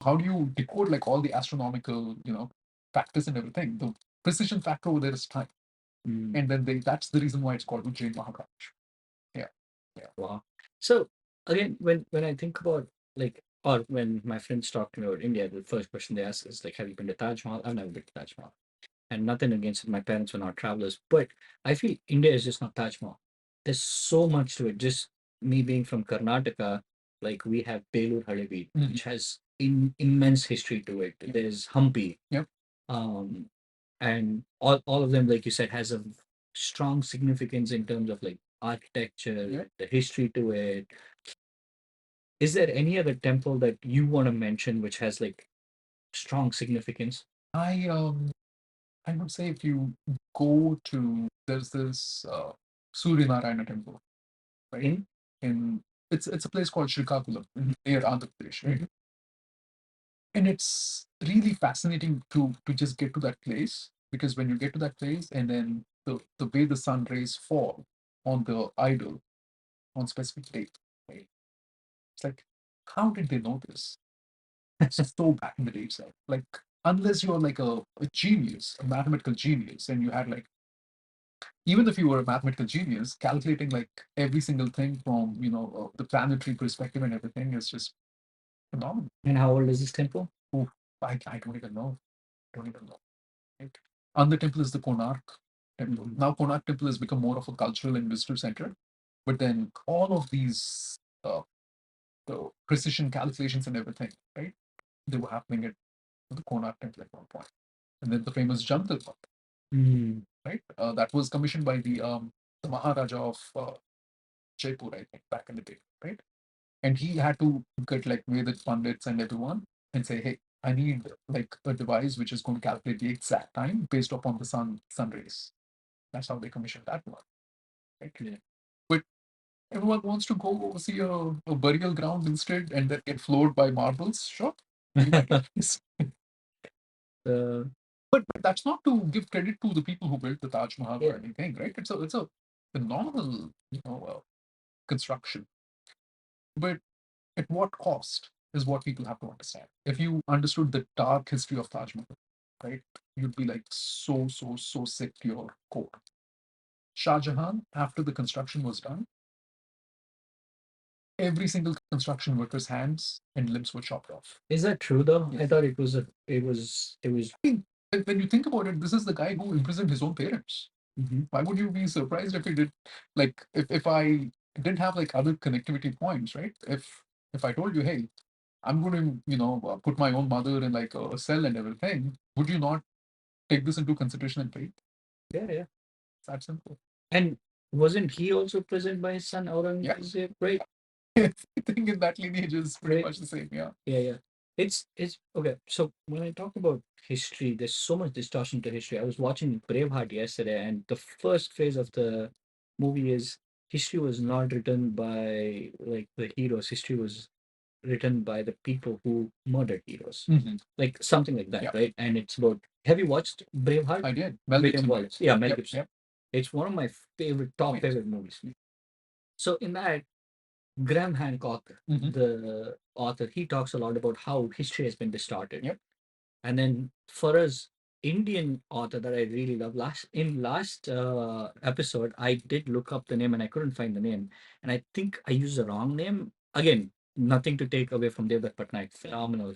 how do you decode like all the astronomical, factors and everything? The precision factor over there is time. And then that's the reason why it's called Ujjain Maharaj. Yeah. Yeah. Wow. So again, when I think about like, or when my friends talk to me about India, the first question they ask is like, "Have you been to Taj Mahal?" I've never been to Taj Mahal, and nothing against it. My parents were not travelers, but I feel India is just not Taj Mahal. There's so much to it. Just me being from Karnataka, like we have Belur Halebeedu, which has immense history to it. Yep. There's Hampi, Yep. um, and all of them, like you said, has a strong significance in terms of like architecture, Yep. the history to it. Is there any other temple that you want to mention which has like strong significance? I would say if you go to there's this Surya Narayana temple, right? In it's a place called Srikakulam near Andhra Pradesh, right? And it's really fascinating to just get to that place, because when you get to that place and then the way the sun rays fall on the idol on specific date, right? It's like, how did they know this so back in the day itself? Like, unless you're like a genius, a mathematical genius, and you had like, even if you were a mathematical genius, calculating like every single thing from the planetary perspective and everything is just phenomenal. And how old is this temple? Oh, I don't even know. Don't even know. Right? And the temple is the Konark temple. Now Konark temple has become more of a cultural and visitor center. But then all of these the precision calculations and everything, right? They were happening at the Konark temple at one point. And then the famous Jantal Path, right? That was commissioned by the Maharaja of Jaipur, I think, back in the day, right? And he had to get like Vedic pundits and everyone and say, hey, I need like a device which is going to calculate the exact time based upon the sun rays. That's how they commissioned that one, right? Yeah. But everyone wants to go see a burial ground instead and then get floored by marbles. Sure, you might like this. Uh, But that's not to give credit to the people who built the Taj Mahal or anything, right? It's a phenomenal construction. But at what cost is what people have to understand. If you understood the dark history of Taj Mahal, right, you'd be like so sick to your core. Shah Jahan, after the construction was done, every single construction worker's hands and limbs were chopped off. is that true though? I Yes. thought it was. I mean, when you think about it, this is the guy who imprisoned his own parents. Why would you be surprised if he did? Like, if I didn't have like other connectivity points, right? If I told you, hey, I'm going to, put my own mother in like a cell and everything, would you not take this into consideration and pay? Yeah, yeah. It's that simple. And wasn't he also present by his son Yeah. Aurangzeb? Right. Everything in that lineage is pretty Right. much the same. Yeah. Yeah, yeah. It's okay. So when I talk about history, there's so much distortion to history. I was watching Braveheart yesterday, and the first phrase of the movie is history was not written by like the heroes. History was written by the people who murdered heroes. Like something like that, Yeah. right? And it's about, have you watched Braveheart? I did. Mel William Gibson, right? Wallace. Yeah, Mel Yep. Gibson. Yep. It's one of my favorite, top Yes. favorite movies. So in that, Graham Hancock, the author, he talks a lot about how history has been distorted. Yep. And then for us, Indian author that I really love, last episode, I did look up the name and I couldn't find the name, and I think I used the wrong name. Again, nothing to take away from Devdutt Patnaik, phenomenal